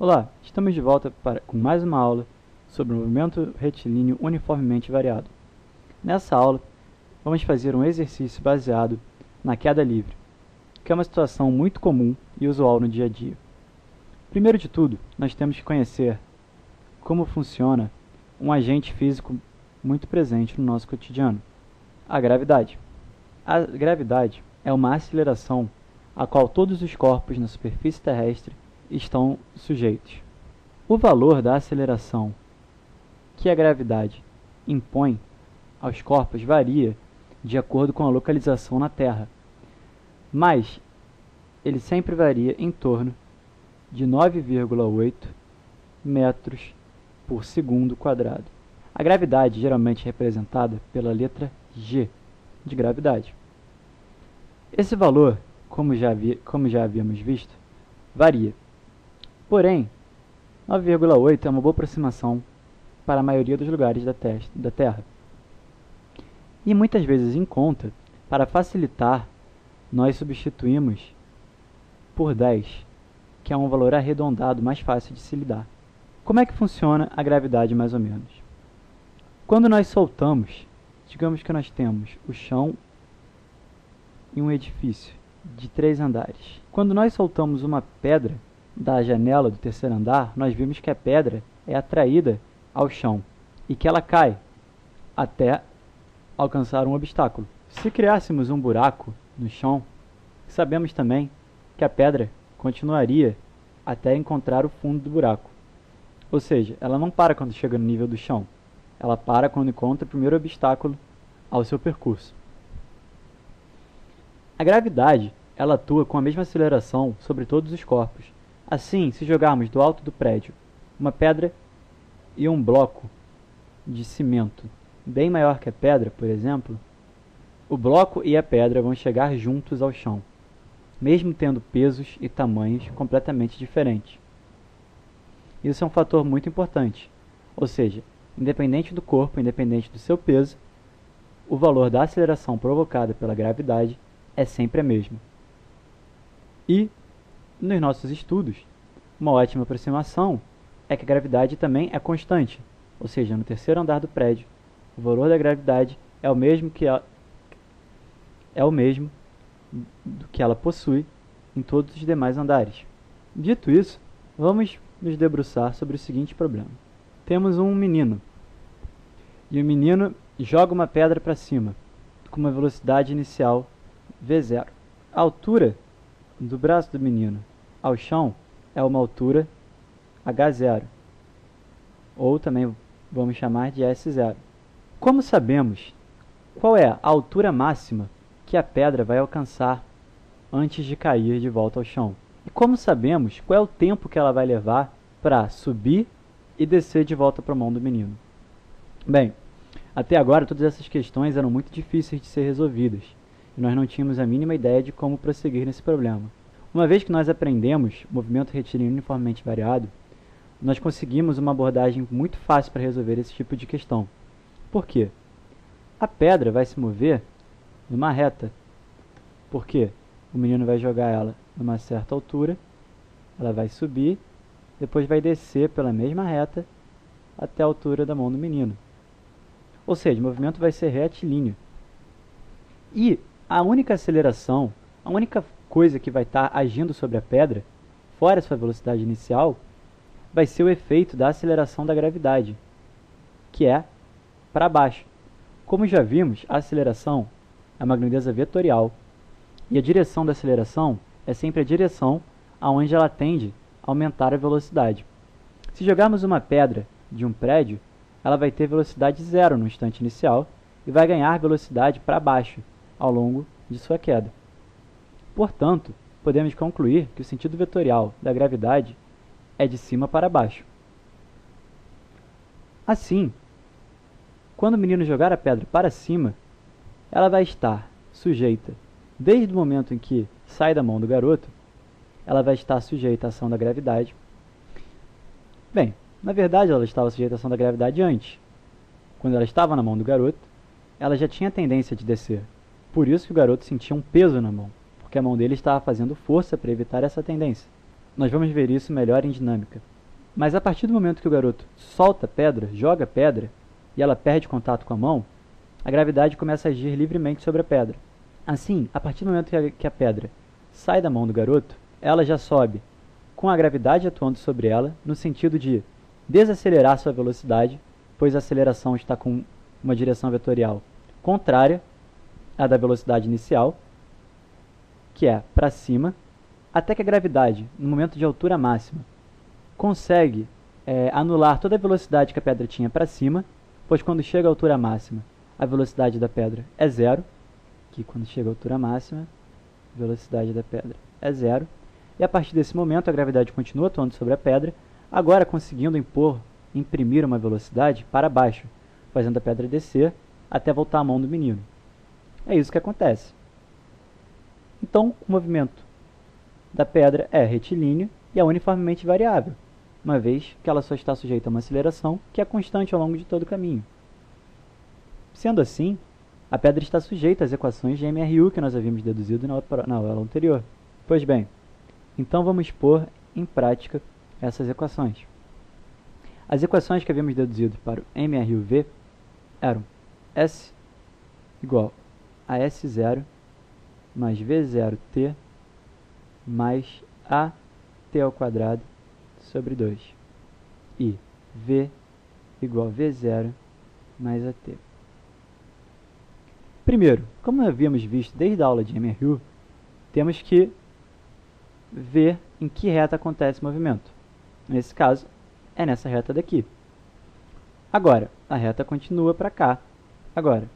Olá, estamos de volta com mais uma aula sobre o movimento retilíneo uniformemente variado. Nessa aula, vamos fazer um exercício baseado na queda livre, que é uma situação muito comum e usual no dia a dia. Primeiro de tudo, nós temos que conhecer como funciona um agente físico muito presente no nosso cotidiano, a gravidade. A gravidade é uma aceleração a qual todos os corpos na superfície terrestre estão sujeitos. O valor da aceleração que a gravidade impõe aos corpos varia de acordo com a localização na Terra, mas ele sempre varia em torno de 9,8 metros por segundo quadrado. A gravidade geralmente é representada pela letra G de gravidade. Esse valor, como já havíamos visto, varia. Porém, 9,8 é uma boa aproximação para a maioria dos lugares da Terra. E muitas vezes em conta, para facilitar, nós substituímos por 10, que é um valor arredondado mais fácil de se lidar. Como é que funciona a gravidade mais ou menos? Quando nós soltamos, digamos que nós temos o chão e um edifício de 3 andares. Quando nós soltamos uma pedra da janela do terceiro andar, nós vimos que a pedra é atraída ao chão e que ela cai até alcançar um obstáculo. Se criássemos um buraco no chão, sabemos também que a pedra continuaria até encontrar o fundo do buraco. Ou seja, ela não para quando chega no nível do chão, ela para quando encontra o primeiro obstáculo ao seu percurso. A gravidade, ela atua com a mesma aceleração sobre todos os corpos. Assim, se jogarmos do alto do prédio uma pedra e um bloco de cimento bem maior que a pedra, por exemplo, o bloco e a pedra vão chegar juntos ao chão, mesmo tendo pesos e tamanhos completamente diferentes. Isso é um fator muito importante, ou seja, independente do corpo, independente do seu peso, o valor da aceleração provocada pela gravidade é sempre a mesma. E, nos nossos estudos, uma ótima aproximação é que a gravidade também é constante, ou seja, no terceiro andar do prédio, o valor da gravidade é o mesmo do que ela possui em todos os demais andares. Dito isso, vamos nos debruçar sobre o seguinte problema. Temos um menino, e o menino joga uma pedra para cima, com uma velocidade inicial v0. A altura do braço do menino ao chão é uma altura h0, ou também vamos chamar de s0. Como sabemos qual é a altura máxima que a pedra vai alcançar antes de cair de volta ao chão? E como sabemos qual é o tempo que ela vai levar para subir e descer de volta para a mão do menino? Bem, até agora todas essas questões eram muito difíceis de ser resolvidas, e nós não tínhamos a mínima ideia de como prosseguir nesse problema. Uma vez que nós aprendemos o movimento retilíneo uniformemente variado, nós conseguimos uma abordagem muito fácil para resolver esse tipo de questão. Por quê? A pedra vai se mover numa reta, porque o menino vai jogar ela numa certa altura, ela vai subir, depois vai descer pela mesma reta até a altura da mão do menino. Ou seja, o movimento vai ser retilíneo. E a única aceleração, a única coisa que vai estar agindo sobre a pedra, fora sua velocidade inicial, vai ser o efeito da aceleração da gravidade, que é para baixo. Como já vimos, a aceleração é uma grandeza vetorial, e a direção da aceleração é sempre a direção aonde ela tende a aumentar a velocidade. Se jogarmos uma pedra de um prédio, ela vai ter velocidade zero no instante inicial e vai ganhar velocidade para baixo ao longo de sua queda. Portanto, podemos concluir que o sentido vetorial da gravidade é de cima para baixo. Assim, quando o menino jogar a pedra para cima, ela vai estar sujeita, desde o momento em que sai da mão do garoto, ela vai estar sujeita à ação da gravidade. Bem, na verdade ela estava sujeita à ação da gravidade antes. Quando ela estava na mão do garoto, ela já tinha tendência de descer. Por isso que o garoto sentia um peso na mão, porque a mão dele estava fazendo força para evitar essa tendência. Nós vamos ver isso melhor em dinâmica. Mas a partir do momento que o garoto solta a pedra, joga a pedra, e ela perde contato com a mão, a gravidade começa a agir livremente sobre a pedra. Assim, a partir do momento que a pedra sai da mão do garoto, ela já sobe com a gravidade atuando sobre ela, no sentido de desacelerar sua velocidade, pois a aceleração está com uma direção vetorial contrária à da velocidade inicial, que é para cima, até que a gravidade, no momento de altura máxima, consegue anular toda a velocidade que a pedra tinha para cima, pois quando chega à altura máxima, a velocidade da pedra é zero, que quando chega à altura máxima, a velocidade da pedra é zero, e a partir desse momento a gravidade continua atuando sobre a pedra, agora conseguindo imprimir uma velocidade para baixo, fazendo a pedra descer até voltar à mão do menino. É isso que acontece. Então, o movimento da pedra é retilíneo e é uniformemente variável, uma vez que ela só está sujeita a uma aceleração que é constante ao longo de todo o caminho. Sendo assim, a pedra está sujeita às equações de MRU que nós havíamos deduzido na aula anterior. Pois bem, então vamos pôr em prática essas equações. As equações que havíamos deduzido para o MRUV eram S igual a S0 mais V0t mais AT ao quadrado sobre 2 e V igual a V0 mais AT. Primeiro, como havíamos visto desde a aula de MRU, temos que ver em que reta acontece o movimento. Nesse caso, é nessa reta daqui. Agora, a reta continua para cá. Agora,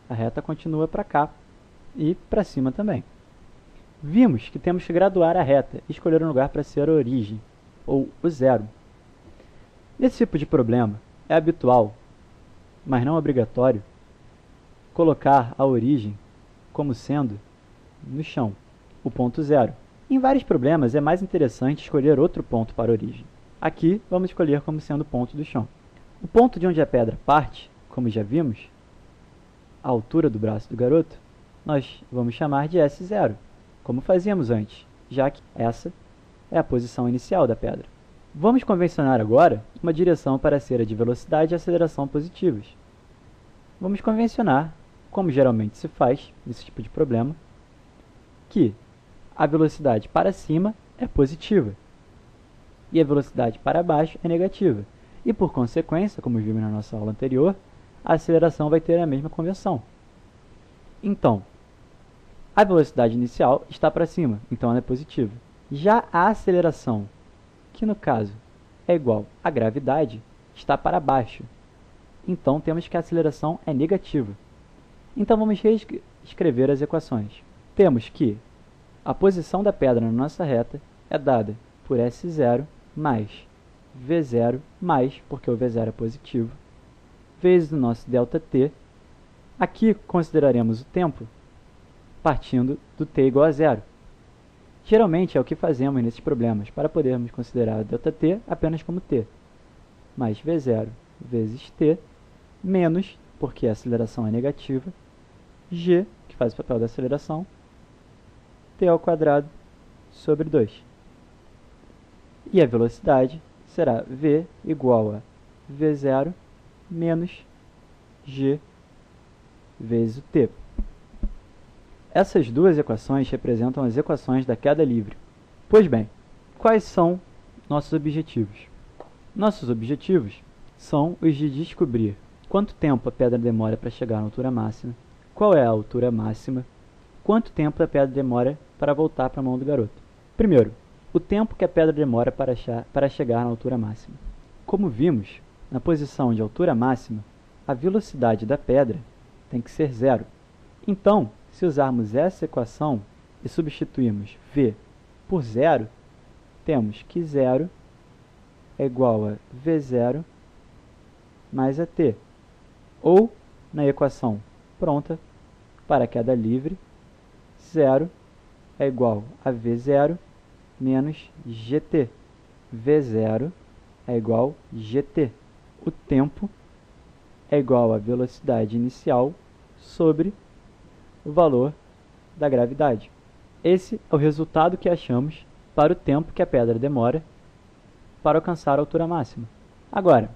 a reta continua para cá e para cima também. Vimos que temos que graduar a reta e escolher um lugar para ser a origem, ou o zero. Nesse tipo de problema, é habitual, mas não obrigatório, colocar a origem como sendo no chão, o ponto zero. Em vários problemas é mais interessante escolher outro ponto para a origem. Aqui vamos escolher como sendo o ponto do chão. O ponto de onde a pedra parte, como já vimos, a altura do braço do garoto, nós vamos chamar de S0, como fazíamos antes, já que essa é a posição inicial da pedra. Vamos convencionar agora uma direção para ser a de velocidade e aceleração positivas. Vamos convencionar, como geralmente se faz nesse tipo de problema, que a velocidade para cima é positiva e a velocidade para baixo é negativa. E por consequência, como vimos na nossa aula anterior, a aceleração vai ter a mesma convenção. Então, a velocidade inicial está para cima, então ela é positiva. Já a aceleração, que no caso é igual à gravidade, está para baixo. Então temos que a aceleração é negativa. Então vamos reescrever as equações. Temos que a posição da pedra na nossa reta é dada por S0 mais V0 mais, porque o V0 é positivo, vezes o nosso ΔT. Aqui consideraremos o tempo partindo do t igual a zero. Geralmente é o que fazemos nesses problemas, para podermos considerar o ΔT apenas como t, mais V0 vezes t, menos, porque a aceleração é negativa, g, que faz o papel da aceleração, t ao quadrado sobre 2. E a velocidade será v igual a v0 menos g vezes o t. Essas duas equações representam as equações da queda livre. Pois bem, quais são nossos objetivos? Nossos objetivos são os de descobrir quanto tempo a pedra demora para chegar na altura máxima, qual é a altura máxima, quanto tempo a pedra demora para voltar para a mão do garoto. Primeiro, o tempo que a pedra demora para chegar na altura máxima. Como vimos, na posição de altura máxima, a velocidade da pedra tem que ser zero. Então, se usarmos essa equação e substituirmos v por zero, temos que zero é igual a v0 mais at. Ou, na equação pronta, para a queda livre, zero é igual a v0 menos gt. v0 é igual a gt. O tempo é igual à velocidade inicial sobre o valor da gravidade. Esse é o resultado que achamos para o tempo que a pedra demora para alcançar a altura máxima. Agora,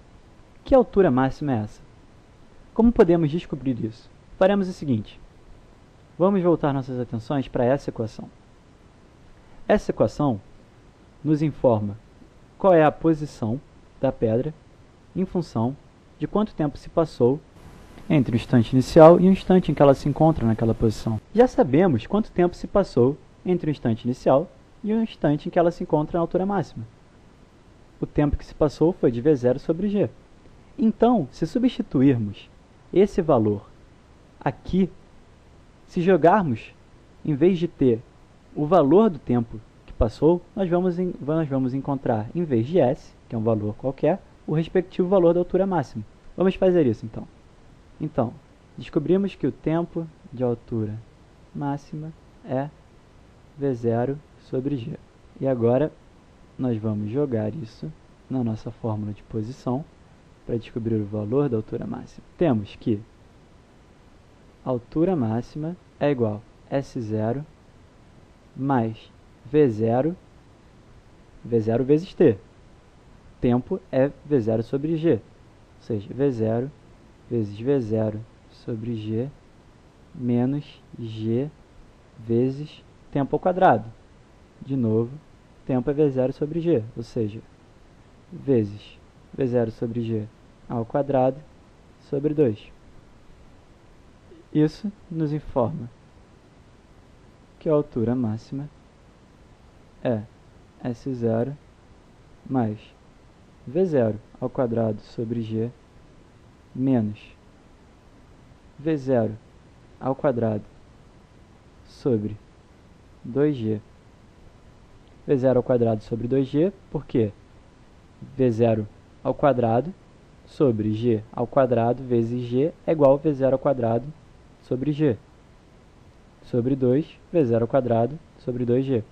que altura máxima é essa? Como podemos descobrir isso? Faremos o seguinte. Vamos voltar nossas atenções para essa equação. Essa equação nos informa qual é a posição da pedra em função de quanto tempo se passou entre o instante inicial e o instante em que ela se encontra naquela posição. Já sabemos quanto tempo se passou entre o instante inicial e o instante em que ela se encontra na altura máxima. O tempo que se passou foi de V0 sobre G. Então, se substituirmos esse valor aqui, se jogarmos, em vez de ter o valor do tempo que passou, nós vamos encontrar, em vez de S, que é um valor qualquer, o respectivo valor da altura máxima. Vamos fazer isso, então. Então, descobrimos que o tempo de altura máxima é V0 sobre G. E agora, nós vamos jogar isso na nossa fórmula de posição para descobrir o valor da altura máxima. Temos que a altura máxima é igual a S0 mais V0 vezes T. Tempo é V0 sobre G, ou seja, V0 vezes V0 sobre G menos G vezes tempo ao quadrado. De novo, tempo é V0 sobre G, ou seja, vezes V0 sobre G ao quadrado sobre 2. Isso nos informa que a altura máxima é S0 mais V0 ao quadrado sobre G menos V0 ao quadrado sobre 2G. V0 ao quadrado sobre 2G, porque V0 ao quadrado sobre G ao quadrado vezes G é igual a V0 ao quadrado sobre G sobre 2, V0 ao quadrado sobre 2G.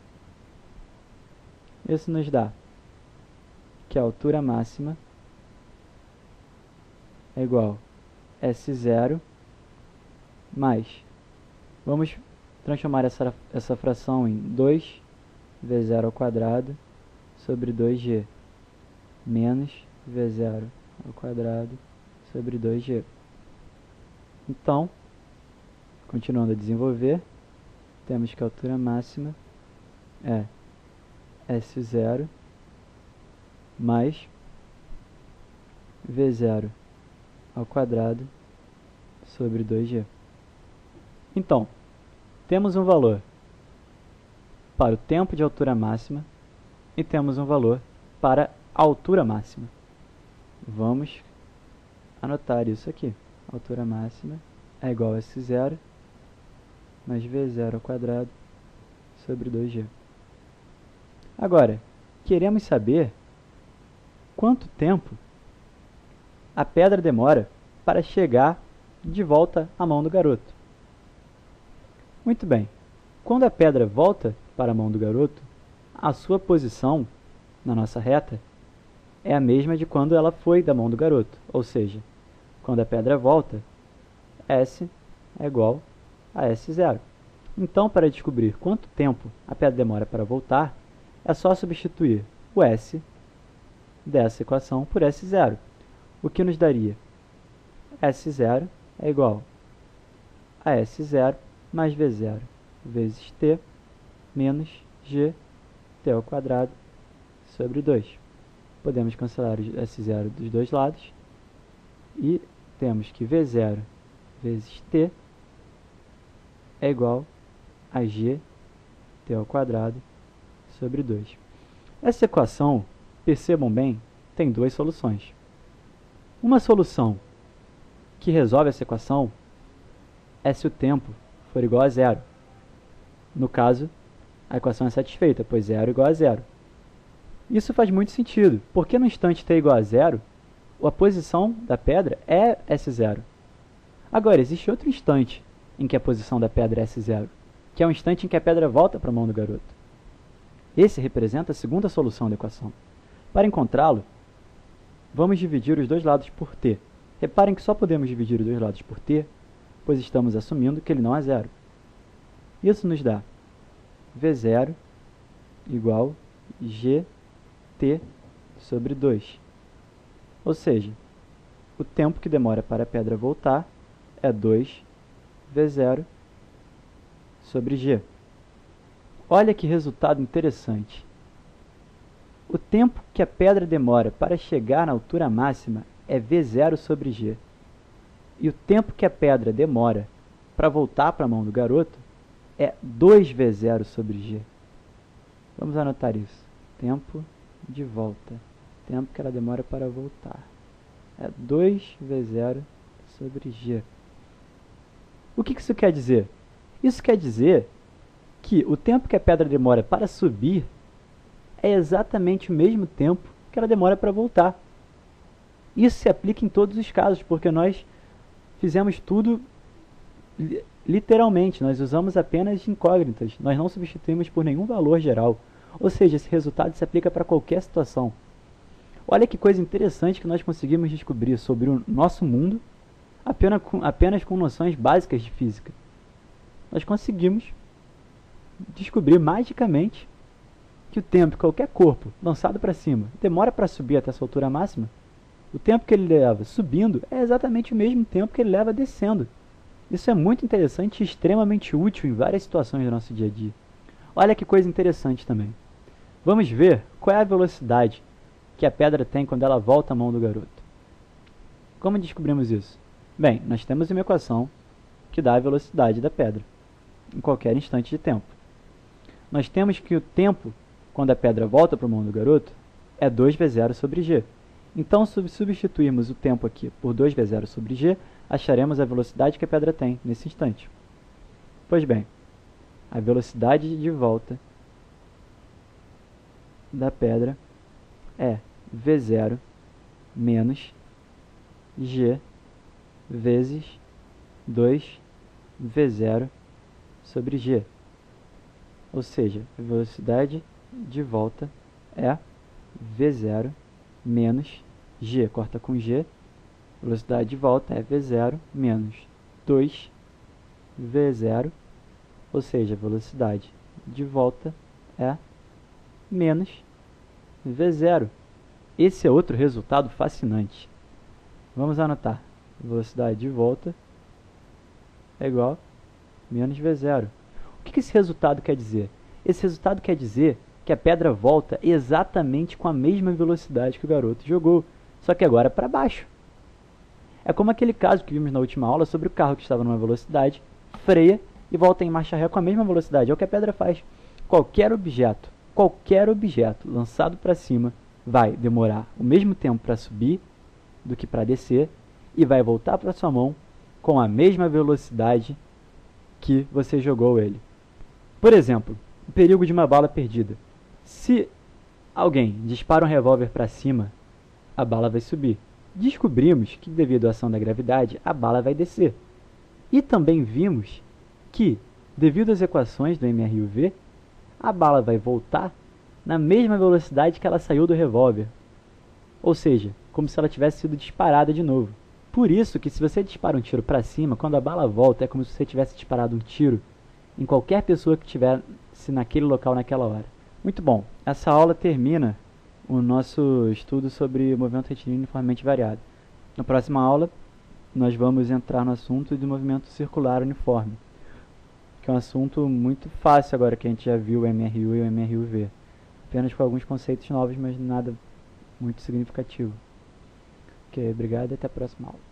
Isso nos dá que a altura máxima é igual a S0 mais, vamos transformar essa fração em 2 V0 ao quadrado sobre 2G menos V0 ao quadrado sobre 2G. Então, continuando a desenvolver, temos que a altura máxima é S0 mais V0 ao quadrado sobre 2G. Então, temos um valor para o tempo de altura máxima e temos um valor para a altura máxima. Vamos anotar isso aqui. A altura máxima é igual a S0 mais V0 ao quadrado sobre 2G. Agora, queremos saber quanto tempo a pedra demora para chegar de volta à mão do garoto. Muito bem, quando a pedra volta para a mão do garoto, a sua posição na nossa reta é a mesma de quando ela foi da mão do garoto, ou seja, quando a pedra volta, S é igual a S0. Então, para descobrir quanto tempo a pedra demora para voltar, é só substituir o S dessa equação por S0, o que nos daria S0 é igual a S0 mais V0 vezes T menos G T ao quadrado sobre 2. Podemos cancelar o S0 dos dois lados e temos que V0 vezes T é igual a G T ao quadrado sobre 2. Essa equação, percebam bem, tem duas soluções. Uma solução que resolve essa equação é se o tempo for igual a zero. No caso, a equação é satisfeita, pois zero é igual a zero. Isso faz muito sentido, porque no instante t igual a zero, a posição da pedra é S0. Agora, existe outro instante em que a posição da pedra é S0, que é o instante em que a pedra volta para a mão do garoto. Esse representa a segunda solução da equação. Para encontrá-lo, vamos dividir os dois lados por t. Reparem que só podemos dividir os dois lados por t, pois estamos assumindo que ele não é zero. Isso nos dá V0 igual gt sobre 2. Ou seja, o tempo que demora para a pedra voltar é 2v0 sobre g. Olha que resultado interessante. O tempo que a pedra demora para chegar na altura máxima é v0 sobre g. E o tempo que a pedra demora para voltar para a mão do garoto é 2v0 sobre g. Vamos anotar isso. Tempo de volta. Tempo que ela demora para voltar. É 2v0 sobre g. O que isso quer dizer? Isso quer dizer que o tempo que a pedra demora para subir é exatamente o mesmo tempo que ela demora para voltar. Isso se aplica em todos os casos, porque nós fizemos tudo literalmente, nós usamos apenas incógnitas, nós não substituímos por nenhum valor geral. Ou seja, esse resultado se aplica para qualquer situação. Olha que coisa interessante que nós conseguimos descobrir sobre o nosso mundo apenas com noções básicas de física. Nós conseguimos descobrir magicamente que o tempo que qualquer corpo lançado para cima demora para subir até essa altura máxima, o tempo que ele leva subindo é exatamente o mesmo tempo que ele leva descendo. Isso é muito interessante e extremamente útil em várias situações do nosso dia a dia. Olha que coisa interessante também. Vamos ver qual é a velocidade que a pedra tem quando ela volta à mão do garoto. Como descobrimos isso? Bem, nós temos uma equação que dá a velocidade da pedra em qualquer instante de tempo. Nós temos que o tempo quando a pedra volta para a mão do garoto é 2v0 sobre g. Então, se substituirmos o tempo aqui por 2v0 sobre g, acharemos a velocidade que a pedra tem nesse instante. Pois bem, a velocidade de volta da pedra é v0 menos g vezes 2v0 sobre g. Ou seja, a velocidade de volta é v0 menos g, corta com g, velocidade de volta é v0 menos 2v0, ou seja, a velocidade de volta é menos v0. Esse é outro resultado fascinante. Vamos anotar. Velocidade de volta é igual a menos v0. O que esse resultado quer dizer? Esse resultado quer dizer que a pedra volta exatamente com a mesma velocidade que o garoto jogou, só que agora para baixo. É como aquele caso que vimos na última aula sobre o carro que estava numa velocidade, freia e volta em marcha ré com a mesma velocidade. É o que a pedra faz. Qualquer objeto lançado para cima vai demorar o mesmo tempo para subir do que para descer e vai voltar para sua mão com a mesma velocidade que você jogou ele. Por exemplo, o perigo de uma bala perdida. Se alguém dispara um revólver para cima, a bala vai subir. Descobrimos que, devido à ação da gravidade, a bala vai descer. E também vimos que, devido às equações do MR e o V, a bala vai voltar na mesma velocidade que ela saiu do revólver. Ou seja, como se ela tivesse sido disparada de novo. Por isso que se você dispara um tiro para cima, quando a bala volta, é como se você tivesse disparado um tiro em qualquer pessoa que estivesse naquele local naquela hora. Muito bom. Essa aula termina o nosso estudo sobre movimento retilíneo uniformemente variado. Na próxima aula, nós vamos entrar no assunto do movimento circular uniforme, que é um assunto muito fácil agora que a gente já viu o MRU e o MRUV. Apenas com alguns conceitos novos, mas nada muito significativo. Ok, obrigado e até a próxima aula.